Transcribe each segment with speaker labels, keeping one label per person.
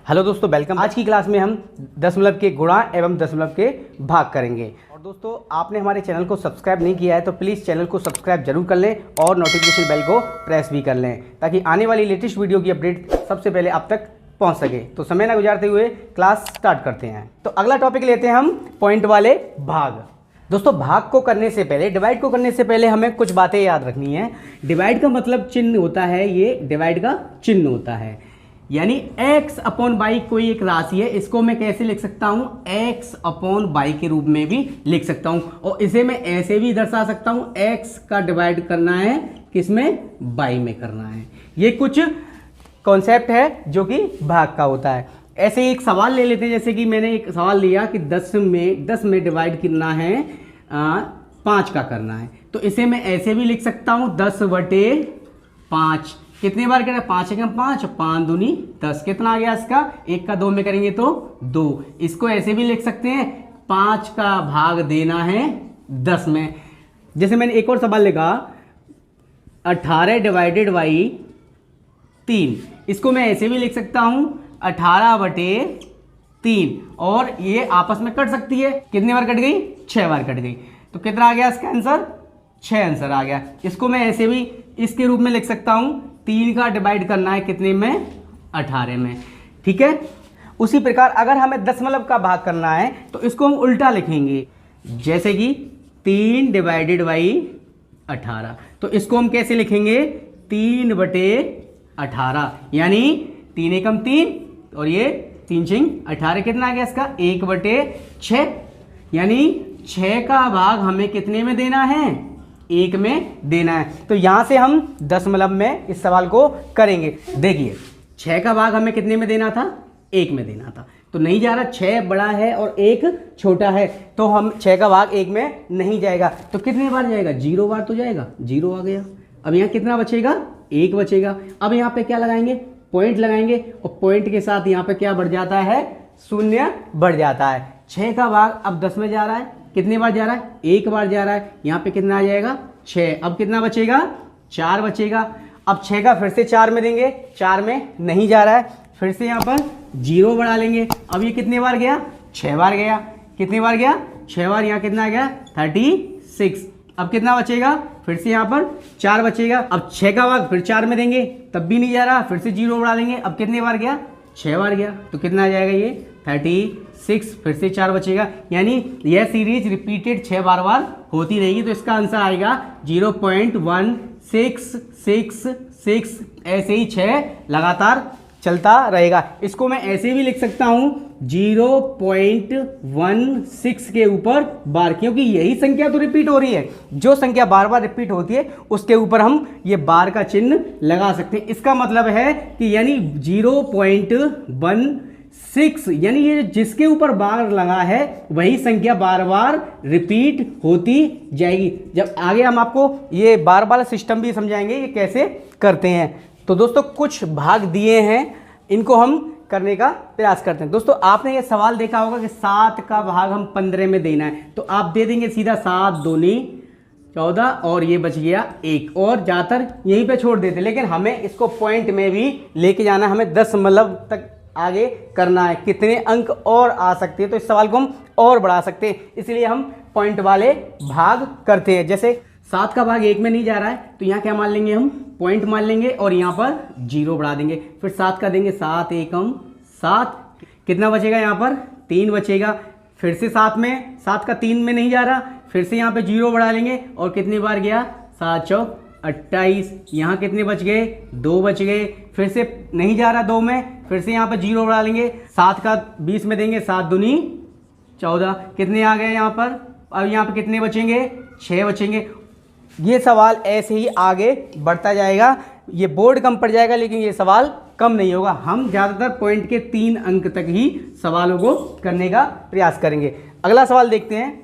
Speaker 1: Hello दोस्तों, welcome. आज की क्लास में हम दशमलव के गुणा एवं दशमलव के भाग करेंगे। और दोस्तों, आपने हमारे चैनल को सब्सक्राइब नहीं किया है तो प्लीज़ चैनल को सब्सक्राइब जरूर कर लें और नोटिफिकेशन बेल को प्रेस भी कर लें ताकि आने वाली लेटेस्ट वीडियो की अपडेट सबसे पहले आप तक पहुंच सके। तो समय ना गुजारते हुए क्लास स्टार्ट करते हैं। तो अगला टॉपिक लेते हैं हम पॉइंट वाले भाग। दोस्तों, भाग को करने से पहले, डिवाइड को करने से पहले हमें कुछ बातें याद रखनी है। डिवाइड का मतलब चिन्ह होता है, ये डिवाइड का चिन्ह होता है। यानी x अपॉन बाई कोई एक राशि है, इसको मैं कैसे लिख सकता हूं, x अपॉन बाई के रूप में भी लिख सकता हूं। और इसे मैं ऐसे भी दर्शा सकता हूं, x का डिवाइड करना है किसमें, बाई में करना है। ये कुछ कॉन्सेप्ट है जो कि भाग का होता है। ऐसे ही एक सवाल ले लेते हैं, जैसे कि मैंने एक सवाल लिया कि 10 में डिवाइड करना है 5 का करना है, तो इसे मैं ऐसे भी लिख सकता हूं 10/5। कितने बार करें, 5 एकम 5, 5 दूनी 10। कितना आ गया इसका, 1 का 2 में करेंगे तो 2। इसको ऐसे भी लिख सकते हैं 5 का भाग देना है 10 में। जैसे मैंने एक और सवाल लिखा 18 डिवाइडेड बाई 3, इसको मैं ऐसे भी लिख सकता हूं 18/3। और ये आपस में कट सकती है, कितने बार कट गई, 6 बार कट गई। तो कितना आ गया इसका आंसर, 6 आंसर आ गया। इसको मैं ऐसे भी इसके रूप में लिख सकता हूं 3 का डिवाइड करना है कितने में, 18 में। ठीक है। उसी प्रकार अगर हमें दशमलव का भाग करना है तो इसको हम उल्टा लिखेंगे, जैसे कि 3 डिवाइडेड बाई 18। तो इसको हम कैसे लिखेंगे, 3/18। यानी 3 एकम 3 और ये 3×6 18। कितना आ गया इसका, 1/6। यानी 6 का भाग हमें कितने में देना है, 1 में देना है। तो यहां से हम दशमलव में इस सवाल को करेंगे। देखिए 6 का भाग हमें कितने में देना था, 1 में देना था। तो नहीं जा रहा, 6 बड़ा है और 1 छोटा है, तो हम 6 का भाग 1 में नहीं जाएगा। तो कितने बार जाएगा, 0 बार तो जाएगा, 0 आ गया। अब यहाँ कितना बचेगा, 1 बचेगा। अब यहाँ पे क्या लगाएंगे, पॉइंट लगाएंगे, और पॉइंट के साथ यहाँ पे क्या बढ़ जाता है, 0 बढ़ जाता है। 6 का भाग अब 10 में जा रहा है, कितने बार जा रहा है, 1 बार जा रहा है। यहाँ पे कितना आ जाएगा, 6। अब कितना बचेगा, 4 बचेगा। अब 6 का फिर से 4 में देंगे, 4 में नहीं जा रहा है, फिर से यहाँ पर 0 बढ़ा लेंगे। अब ये कितने बार गया, 6 बार गया। कितने बार गया, 6 बार। यहाँ कितना आ गया, 36। अब कितना बचेगा, फिर से यहाँ पर 4 बचेगा। अब 6 का भाग फिर 4 में देंगे, तब भी नहीं जा रहा, फिर से 0 बढ़ा लेंगे। अब कितने बार गया, 6 बार गया। तो कितना आ जाएगा ये, 36। फिर से 4 बचेगा। यानी यह सीरीज रिपीटेड 6 बार होती रहेगी। तो इसका आंसर आएगा 0.1666। ऐसे ही 6 लगातार चलता रहेगा। इसको मैं ऐसे भी लिख सकता हूं 0.16 के ऊपर बार, क्योंकि यही संख्या तो रिपीट हो रही है। जो संख्या बार बार रिपीट होती है उसके ऊपर हम ये बार का चिन्ह लगा सकते हैं। इसका मतलब है कि यानी 0.16, यानी ये जिसके ऊपर बार लगा है वही संख्या बार बार रिपीट होती जाएगी। जब आगे हम आपको ये बार बार सिस्टम भी समझाएंगे ये कैसे करते हैं। तो दोस्तों, कुछ भाग दिए हैं, इनको हम करने का प्रयास करते हैं। दोस्तों, आपने ये सवाल देखा होगा कि 7 का भाग हम 15 में देना है, तो आप दे देंगे सीधा 7 दूनी 14 और ये बच गया 1, और ज़्यादातर यहीं पे छोड़ देते। लेकिन हमें इसको पॉइंट में भी लेके जाना है, हमें दशमलव तक आगे करना है। कितने अंक और आ सकते हैं, तो इस सवाल को हम और बढ़ा सकते हैं, इसलिए हम पॉइंट वाले भाग करते हैं। जैसे 7 का भाग 1 में नहीं जा रहा है, तो यहाँ क्या मान लेंगे, हम पॉइंट मान लेंगे और यहाँ पर 0 बढ़ा देंगे। फिर 7 का देंगे 7 एकम 7। कितना बचेगा, यहाँ पर 3 बचेगा। फिर से 7 का 3 में नहीं जा रहा, फिर से यहाँ पे 0 बढ़ा लेंगे। और कितनी बार गया, 7 चौक 28। यहाँ कितने बच गए, 2 बच गए। फिर से नहीं जा रहा 2 में, फिर से यहाँ पर 0 बढ़ा लेंगे। 7 का 20 में देंगे, 7 दूनी 14। कितने आ गए यहाँ पर, अब यहाँ पर कितने बचेंगे, 6 बचेंगे। ये सवाल ऐसे ही आगे बढ़ता जाएगा, ये बोर्ड कम पड़ जाएगा लेकिन ये सवाल कम नहीं होगा। हम ज़्यादातर पॉइंट के 3 अंक तक ही सवालों को करने का प्रयास करेंगे। अगला सवाल देखते हैं।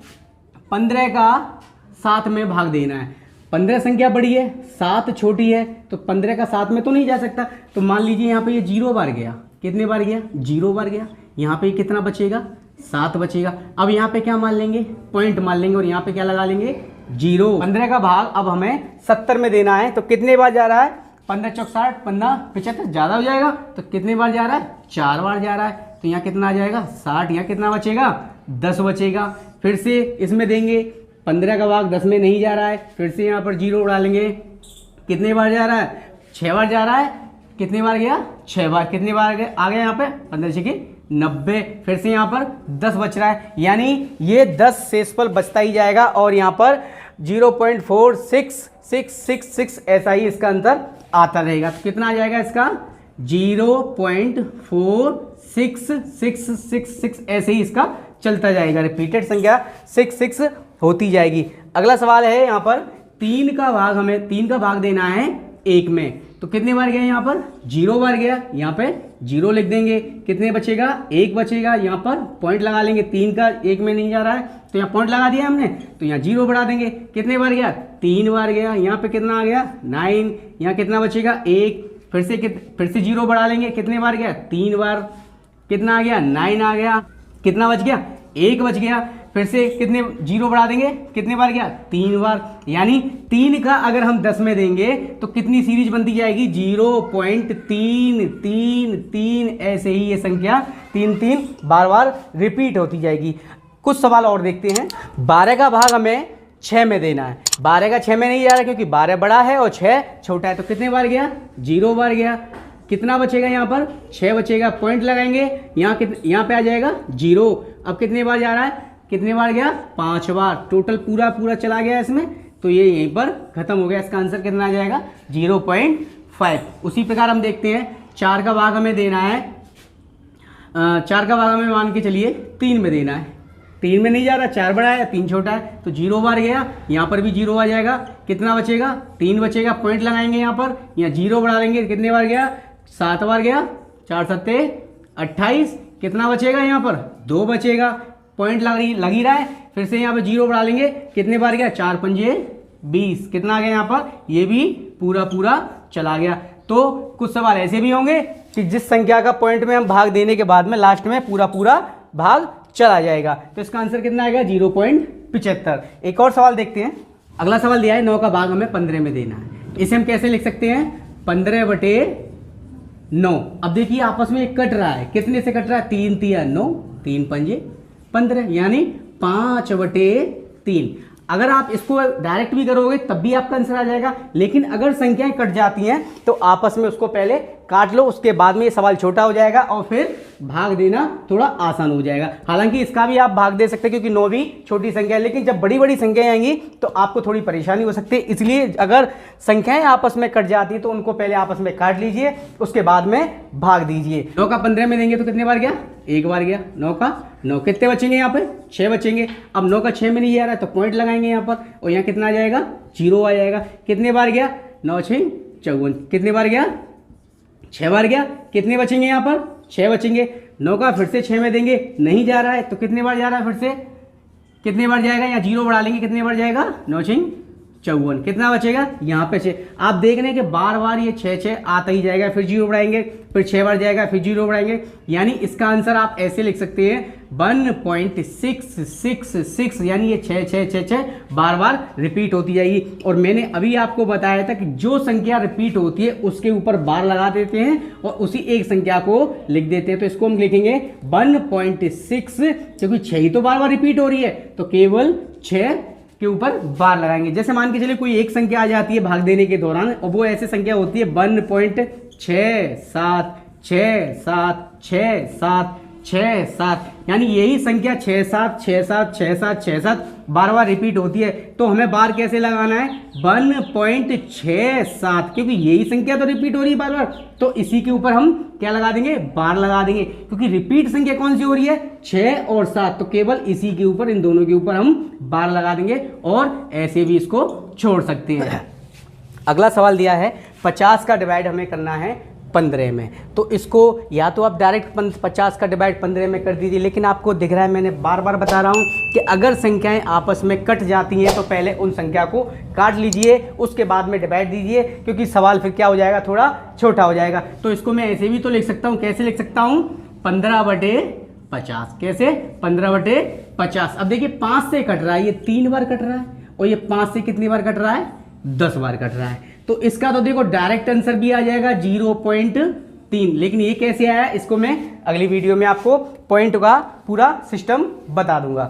Speaker 1: 15 का 7 में भाग देना है। 15 संख्या बड़ी है, 7 छोटी है, तो 15 का 7 में तो नहीं जा सकता। तो मान लीजिए यहाँ पे ये 0 बार गया। कितने बार गया, 0 बार गया। यहाँ पे कितना बचेगा, 7 बचेगा। अब यहाँ पे क्या मान लेंगे, पॉइंट मान लेंगे और यहाँ पे क्या लगा लेंगे, 0। 15 का भाग अब हमें 70 में देना है, तो कितने बार जा रहा है, 15 चौक 60, 15 75, ज़्यादा हो जाएगा तो कितने बार जा रहा है, 4 बार जा रहा है। तो यहाँ कितना आ जाएगा 60, यहाँ कितना बचेगा 10 बचेगा। फिर से इसमें देंगे 15 का भाग 10 में नहीं जा रहा है, फिर से यहाँ पर 0 उड़ा लेंगे। कितने बार जा रहा है, 6 बार जा रहा है। कितने बार गया, 6 बार। कितने बार गए, आ गया यहाँ पे 15 छके 90। फिर से यहाँ पर 10 बच रहा है, यानी ये 10 शेषफल बचता ही जाएगा और यहाँ पर 0.4666 ऐसा ही इसका अंतर आता रहेगा। तो कितना आ जाएगा इसका 0.4666 ऐसे ही इसका चलता जाएगा, रिपीटेड संख्या 66 होती जाएगी। अगला सवाल है यहाँ पर 3 का भाग, हमें 3 का भाग देना है 1 में। तो कितने बार गया, यहाँ पर 0 बार गया, यहाँ पे 0 लिख देंगे। कितने बचेगा, 1 बचेगा। यहाँ पर पॉइंट लगा लेंगे, 3 का 1 में नहीं जा रहा है तो यहाँ पॉइंट लगा दिया हमने, तो यहाँ 0 बढ़ा देंगे। कितने बार गया, 3 बार गया। यहाँ पे कितना आ गया 9। यहाँ कितना बचेगा 1। फिर से 0 बढ़ा लेंगे। कितने बार गया, 3 बार। कितना आ गया 9 आ गया। कितना बच गया, 1 बच गया। फिर से कितने 0 बढ़ा देंगे, कितने बार गया 3 बार। यानी 3 का अगर हम 10 में देंगे तो कितनी सीरीज बनती जाएगी 0.333, ऐसे ही ये संख्या 3 बार बार रिपीट होती जाएगी। कुछ सवाल और देखते हैं। 12 का भाग हमें 6 में देना है। 12 का 6 में नहीं जा रहा क्योंकि 12 बड़ा है और 6 छोटा है। तो कितने बार गया, 0 बार गया। कितना बचेगा, यहाँ पर 6 बचेगा। पॉइंट लगाएंगे, यहाँ पे आ जाएगा 0। अब कितने बार जा रहा है, कितने बार गया 5 बार। टोटल पूरा चला गया इसमें, तो ये यहीं पर खत्म हो गया। इसका आंसर कितना आ जाएगा 0.5। उसी प्रकार हम देखते हैं 4 का भाग हमें देना है। 4 का भाग हमें मान के चलिए 3 में देना है। 3 में नहीं जा रहा, 4 बड़ा है 3 छोटा है, तो 0 बार गया। यहाँ पर भी 0 आ जाएगा। कितना बचेगा, 3 बचेगा। पॉइंट लगाएंगे यहाँ पर, यहाँ 0 बढ़ा लेंगे। कितने बार गया, 7 बार गया। 4 7 28। कितना बचेगा, यहाँ पर 2 बचेगा। पॉइंट लग ही रहा है। फिर से यहाँ पे 0 बढ़ा लेंगे। कितने बार गया, 4 पंजे 20। कितना आ गया यहाँ पर, ये भी पूरा चला गया। तो कुछ सवाल ऐसे भी होंगे कि जिस संख्या का पॉइंट में हम भाग देने के बाद में लास्ट में पूरा भाग चला जाएगा। तो इसका आंसर कितना आएगा 0.75। एक और सवाल देखते हैं। अगला सवाल दिया है 9 का भाग हमें 15 में देना है। इसे हम कैसे लिख सकते हैं, 15/9। अब देखिए आपस में एक कट रहा है, कितने से कट रहा है, 3 3 9, 3 पंजे 15, यानी 5/3। अगर आप इसको डायरेक्ट भी करोगे तब भी आपका आंसर आ जाएगा, लेकिन अगर संख्याएं कट जाती हैं तो आपस में उसको पहले काट लो, उसके बाद में ये सवाल छोटा हो जाएगा और फिर भाग देना थोड़ा आसान हो जाएगा। हालांकि इसका भी आप भाग दे सकते हैं क्योंकि 9 भी छोटी संख्या है, लेकिन जब बड़ी बड़ी संख्याएं आएंगी तो आपको थोड़ी परेशानी हो सकती है। इसलिए अगर संख्याएं आपस में कट जाती है तो उनको पहले आपस में काट लीजिए, उसके बाद में भाग दीजिए। 9 का 15 में देंगे तो कितने बार गया, 1 बार गया। 9 का 9, कितने बचेंगे यहाँ पे, 6 बचेंगे। अब 9 का 6 में नहीं आ रहा है तो पॉइंट लगाएंगे यहाँ पर, और यहाँ कितना आ जाएगा 0 आ जाएगा। कितने बार गया, 9 6 54। कितने बार गया, 6 बार गया। कितने बचेंगे यहाँ पर, 6 बचेंगे। 9 का फिर से 6 में देंगे, नहीं जा रहा है तो कितने बार जा रहा है, फिर से कितने बार जाएगा, यहाँ 0 बढ़ा लेंगे। कितने बार जाएगा, 9 6 54। कितना बचेगा, यहाँ पे 6। आप देख रहे हैं कि बार बार ये 6 आता ही जाएगा, फिर 0 बढ़ाएंगे, फिर 6 बार जाएगा, फिर 0 बढ़ाएंगे। यानी इसका आंसर आप ऐसे लिख सकते हैं 1.666, यानी ये 6 बार बार रिपीट होती जाएगी। और मैंने अभी आपको बताया था कि जो संख्या रिपीट होती है उसके ऊपर बार लगा देते हैं और उसी एक संख्या को लिख देते हैं। तो इसको हम लिखेंगे 1.6, क्योंकि 6 ही तो बार बार रिपीट हो रही है तो केवल 6 के ऊपर बार लगाएंगे। जैसे मान के चलिए कोई एक संख्या आ जाती है भाग देने के दौरान, और वो ऐसी संख्या होती है 1.67676767, यानी यही संख्या 67676767 बार बार रिपीट होती है। तो हमें बार कैसे लगाना है, 1.67, क्योंकि यही संख्या तो रिपीट हो रही है बार बार, तो इसी के ऊपर हम क्या लगा देंगे, बार लगा देंगे। क्योंकि रिपीट संख्या कौन सी हो रही है, 6 और 7, तो केवल इसी के ऊपर, इन दोनों के ऊपर हम बार लगा देंगे और ऐसे भी इसको छोड़ सकते हैं। अगला सवाल दिया है 50 का डिवाइड हमें करना है 15 में। तो इसको या तो आप डायरेक्ट 50 का डिवाइड 15 में कर दीजिए, लेकिन आपको दिख रहा है, मैंने बार बार बता रहा हूं कि अगर संख्याएं आपस में कट जाती हैं तो पहले उन संख्या को काट लीजिए, उसके बाद में डिवाइड दीजिए, क्योंकि सवाल फिर क्या हो जाएगा, थोड़ा छोटा हो जाएगा। तो इसको मैं ऐसे भी तो लिख सकता हूं, कैसे लिख सकता हूं, 15/50। कैसे, 15/50। अब देखिए 5 से कट रहा है, ये 3 बार कट रहा है, और ये 5 से कितनी बार कट रहा है, 10 बार कट रहा है। तो इसका तो देखो डायरेक्ट आंसर भी आ जाएगा 0.3, लेकिन ये कैसे आया इसको मैं अगली वीडियो में आपको पॉइंट का पूरा सिस्टम बता दूंगा।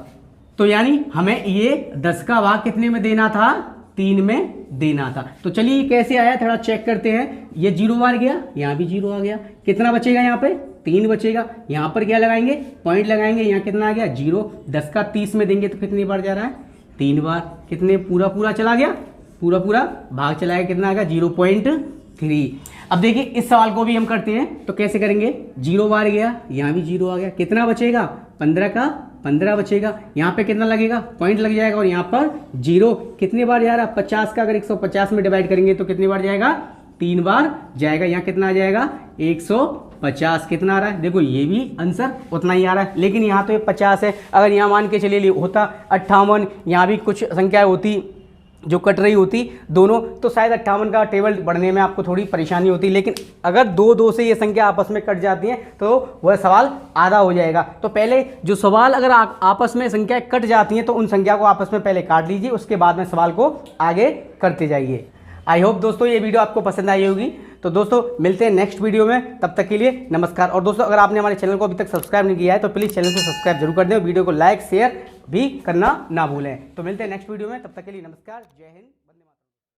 Speaker 1: तो यानी हमें ये 10 का भाग कितने में देना था, 3 में देना था। तो चलिए ये कैसे आया थोड़ा चेक करते हैं। ये 0 बार गया, यहाँ भी 0 आ गया, कितना बचेगा यहाँ पे 3 बचेगा। यहाँ पर क्या लगाएंगे, पॉइंट लगाएंगे, यहाँ कितना आ गया 0। 10 का 30 में देंगे तो कितनी बार जा रहा है, 3 बार। कितने पूरा चला गया, पूरा भाग चला गया, कितना आ गया 0.3। अब देखिए इस सवाल को भी हम करते हैं तो कैसे करेंगे, 0 बार गया, यहाँ भी 0 आ गया, कितना बचेगा 15 का 15 बचेगा। यहाँ पे कितना लगेगा, पॉइंट लग जाएगा, और यहाँ पर 0 कितने बार जा रहा है 50 का अगर 150 में डिवाइड करेंगे तो कितनी बार जाएगा, 3 बार जाएगा। यहाँ कितना आ जाएगा 150, कितना आ रहा है, देखो ये भी आंसर उतना ही आ रहा है, लेकिन यहाँ तो ये 50 है। अगर यहाँ मान के चलिए होता 58, यहाँ भी कुछ संख्याएं होती जो कट रही होती दोनों, तो शायद 58 का टेबल बढ़ने में आपको थोड़ी परेशानी होती, लेकिन अगर 2 से ये संख्या आपस में कट जाती हैं तो वह सवाल आधा हो जाएगा। तो पहले जो सवाल अगर आपस में संख्याएं कट जाती हैं तो उन संख्या को आपस में पहले काट लीजिए, उसके बाद में सवाल को आगे करते जाइए। आई होप दोस्तों ये वीडियो आपको पसंद आई होगी। तो दोस्तों मिलते हैं नेक्स्ट वीडियो में, तब तक के लिए नमस्कार। और दोस्तों अगर आपने हमारे चैनल को अभी तक सब्सक्राइब नहीं किया है तो प्लीज़ चैनल को सब्सक्राइब जरूर कर दें, वीडियो को लाइक शेयर भी करना ना भूलें। तो मिलते हैं नेक्स्ट वीडियो में, तब तक के लिए नमस्कार, जय हिंद।